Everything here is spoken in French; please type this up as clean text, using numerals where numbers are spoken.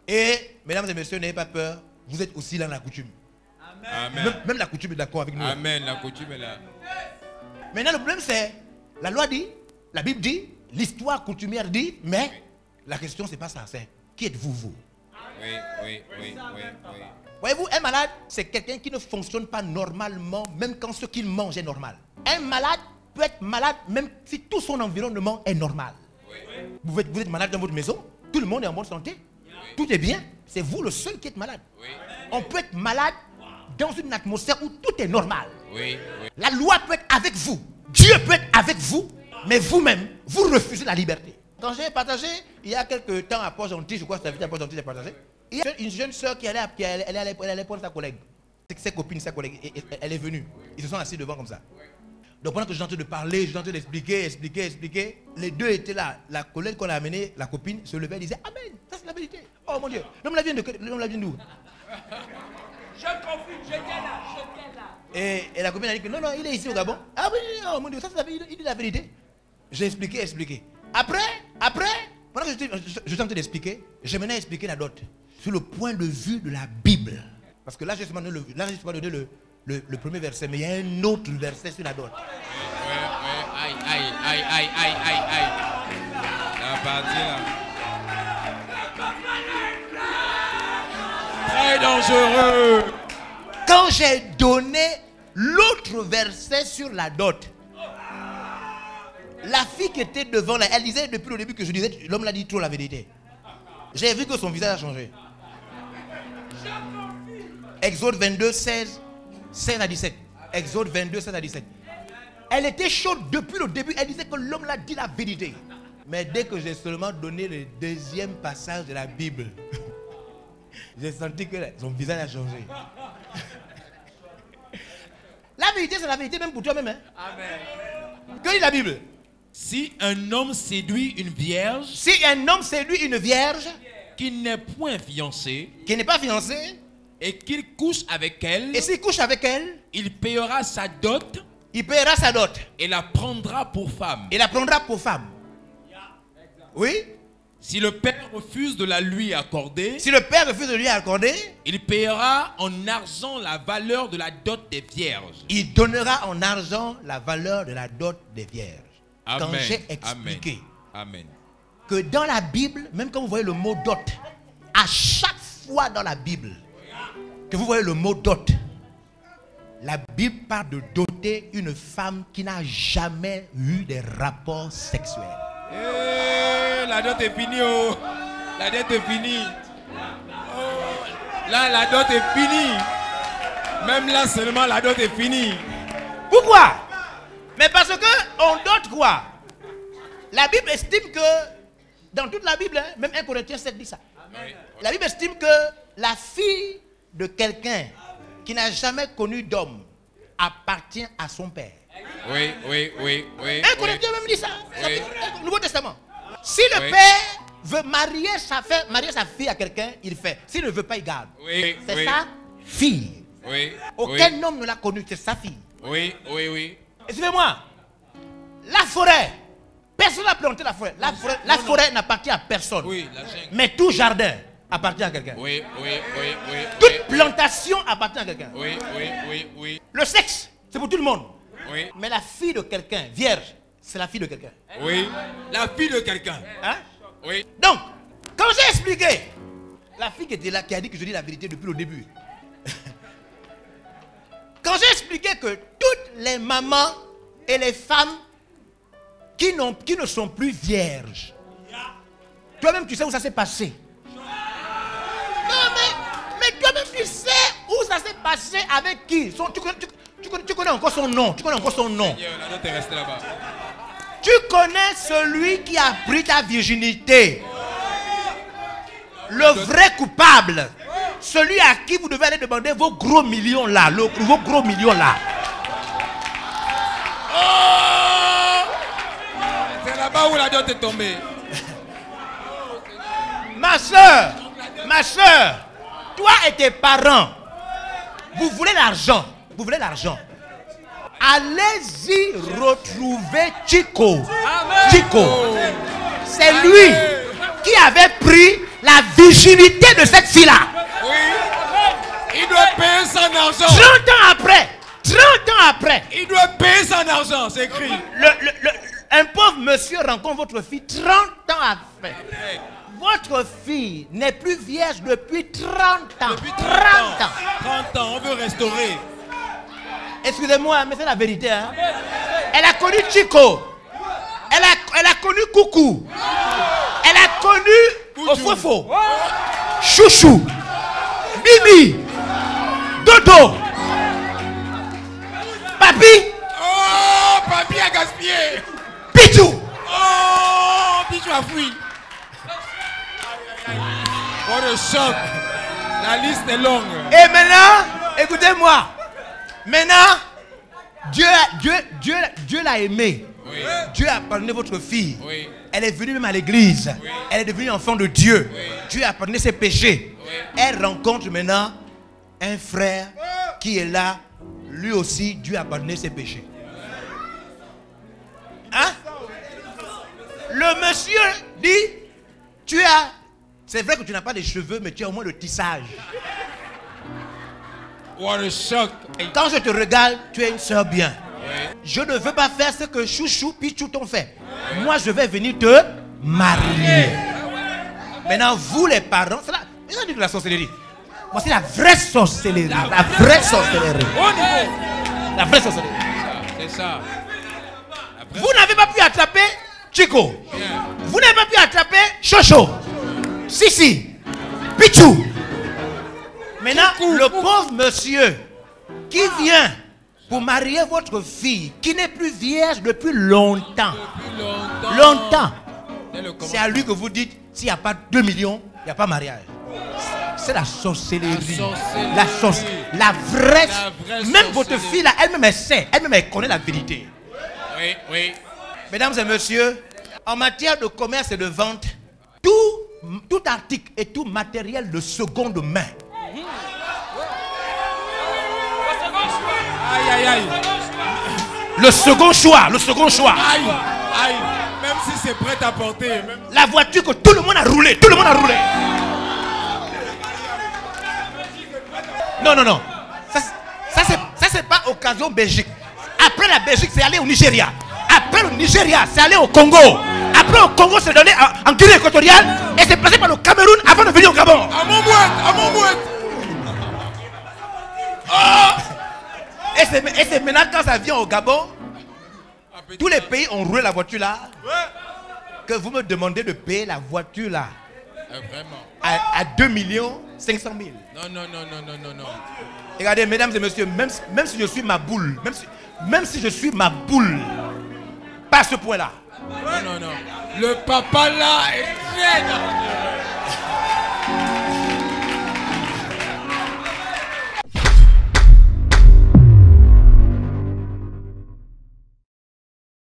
Et, mesdames et messieurs, n'ayez pas peur, vous êtes aussi dans la coutume. Amen. Même la coutume est d'accord avec nous. Amen, la coutume est là. Maintenant, le problème, c'est, la loi dit, la Bible dit, l'histoire coutumière dit, mais la question, c'est pas ça, c'est qui êtes-vous, vous? Oui. Voyez-vous, un malade, c'est quelqu'un qui ne fonctionne pas normalement, même quand ce qu'il mange est normal. Un malade peut être malade même si tout son environnement est normal. Vous êtes malade dans votre maison, tout le monde est en bonne santé, tout est bien, c'est vous le seul qui êtes malade. On peut être malade dans une atmosphère où tout est normal. La loi peut être avec vous, Dieu peut être avec vous, mais vous-même, vous refusez la liberté. Quand j'ai partagé, il y a quelques temps à Port-Gentil, je crois que c'était à Port-Gentil, j'ai partagé. Il y a une jeune soeur qui allait prendre sa collègue. Ses copines, sa collègue, et elle est venue. Ils se sont assis devant comme ça. Donc pendant que je suis en train de parler, je suis en train d'expliquer, les deux étaient là. La collègue qu'on a amenée, la copine, se levait et disait Amen, ça c'est la vérité. Oh mon Dieu, l'homme la vient d'où? Je confie, j'étais là. Et la copine a dit que non, il est ici au Gabon. Ah oui, oh mon Dieu, ça c'est la vérité, il dit la vérité. J'ai expliqué. Après, pendant que je suis en train d'expliquer, je venais expliquer la dot sur le point de vue de la Bible. Parce que là, j'ai seulement donné le premier verset, mais il y a un autre verset sur la dot. Aïe. La partie là. Très dangereux. Quand j'ai donné l'autre verset sur la dot, la fille qui était devant là, elle disait depuis le début que je disais, l'homme l'a dit trop la vérité. J'ai vu que son visage a changé. Exode 22, 16 à 17. Exode 22, 16 à 17. Elle était chaude depuis le début. Elle disait que l'homme l'a dit la vérité. Mais dès que j'ai seulement donné le deuxième passage de la Bible, j'ai senti que son visage a changé. La vérité, c'est la vérité même pour toi-même. Hein? Amen. Que dit la Bible? Si un homme séduit une vierge, qui n'est point fiancée, qui n'est pas fiancée, et qu'il couche avec elle, et s'il couche avec elle, il paiera sa dot, et la prendra pour femme. Oui. Si le père refuse de la lui accorder, il paiera en argent la valeur de la dot des vierges. Il donnera en argent la valeur de la dot des vierges. Amen. Quand j'ai expliqué Amen. que dans la Bible, même quand vous voyez le mot dot, à chaque fois dans la Bible que vous voyez le mot dot, la Bible parle de doter une femme qui n'a jamais eu des rapports sexuels. La dot est finie, oh. La dot est finie. Oh. Là, la dot est finie. Même là seulement, la dot est finie. Pourquoi? Mais parce que on dote quoi? La Bible estime que, dans toute la Bible, hein, même 1 Corinthiens 7 dit ça. Amen. La Bible estime que la fille de quelqu'un qui n'a jamais connu d'homme appartient à son père. Oui. 1 Corinthiens même dit ça. Nouveau Testament. Si le père veut marier sa fille à quelqu'un, il fait. S'il ne veut pas, il garde. C'est sa fille. Aucun homme ne l'a connue, c'est sa fille. Oui. Excusez-moi. La forêt. Personne n'a planté la forêt. La forêt n'appartient à personne. Mais tout jardin appartient à quelqu'un. Toute plantation appartient à quelqu'un. Le sexe, c'est pour tout le monde. Mais la fille de quelqu'un, vierge, c'est la fille de quelqu'un. La fille de quelqu'un. Hein? Donc, quand j'ai expliqué, la fille qui était là, qui a dit que je dis la vérité depuis le début. Quand j'ai expliqué que toutes les mamans et les femmes qui ne sont plus vierges, toi-même tu sais où ça s'est passé. Non mais toi-même tu sais où ça s'est passé, avec qui. Tu connais encore son nom. Tu connais celui qui a pris ta virginité. Le vrai coupable. Celui à qui vous devez aller demander vos gros millions là. Vos gros millions là. C'est là-bas où la dot est tombée. Ma soeur, toi et tes parents, vous voulez l'argent. Allez-y retrouver Chico. C'est lui qui avait pris la virginité de cette fille-là. Oui. Il doit payer son argent. 30 ans après. 30 ans après. Il doit payer son argent, c'est écrit. Un pauvre monsieur rencontre votre fille 30 ans après. Votre fille n'est plus vierge depuis 30 ans. Depuis 30 ans. 30 ans, on veut restaurer. Excusez-moi, mais c'est la vérité. Hein? Elle a connu Chico. Elle a connu Coucou. Elle a connu Ofofo. Chouchou. Bibi. Dodo. Papi. Oh, papi a gaspillé. Pichou. Oh, Pichou a fui. What a shock. La liste est longue. Et maintenant, écoutez-moi. Maintenant, Dieu l'a aimé. Oui. Dieu a pardonné votre fille. Oui. Elle est venue même à l'église. Oui. Elle est devenue enfant de Dieu. Oui. Dieu a pardonné ses péchés. Oui. Elle rencontre maintenant un frère qui est là. Lui aussi, Dieu a pardonné ses péchés. Hein? Le monsieur dit, c'est vrai que tu n'as pas de cheveux, mais tu as au moins le tissage. What a shock. Quand je te regarde, tu es une soeur bien. Oui. Je ne veux pas faire ce que Chouchou, Pichou t'ont fait. Moi, je vais venir te marier. Maintenant, vous les parents, c'est la sorcellerie. Voici la vraie sorcellerie. La vraie sorcellerie. Au niveau. La vraie sorcellerie. C'est ça. Vous n'avez pas pu attraper Chico. Yeah. Vous n'avez pas pu attraper Chocho. Sissi. Pichou. Maintenant, le pauvre monsieur qui vient pour marier votre fille, qui n'est plus vierge depuis longtemps. Depuis Longtemps. Dès le C'est à lui que vous dites, s'il n'y a pas 2 millions, il n'y a pas mariage. C'est la sorcellerie. La vraie. Même votre fille là, elle-même elle sait, elle-même elle connaît la vérité. Oui, oui. Mesdames et messieurs, en matière de commerce et de vente, tout article et tout matériel de seconde main. Aïe, aïe, aïe. Le second choix, le second choix. Aïe, aïe. Même si c'est prêt à porter. Même... La voiture que tout le monde a roulé, tout le monde a roulé. Non, non, non. Ça c'est pas occasion Belgique. Après la Belgique, c'est aller au Nigeria. Après le Nigeria, c'est aller au Congo. Après au Congo, c'est donné en Guinée équatoriale. Et c'est passé par le Cameroun avant de venir au Gabon. À mon boîte, à mon boîte. Oh! Et c'est maintenant quand ça vient au Gabon, tous les pays ont roulé la voiture là. Que vous me demandez de payer la voiture là. Vraiment. À 2 500 000. Non, non, non, non, non, non, non. Regardez, mesdames et messieurs, même si je suis ma boule, même si je suis ma boule, pas à ce point-là. Non, non, non. Le papa là est très dangereux.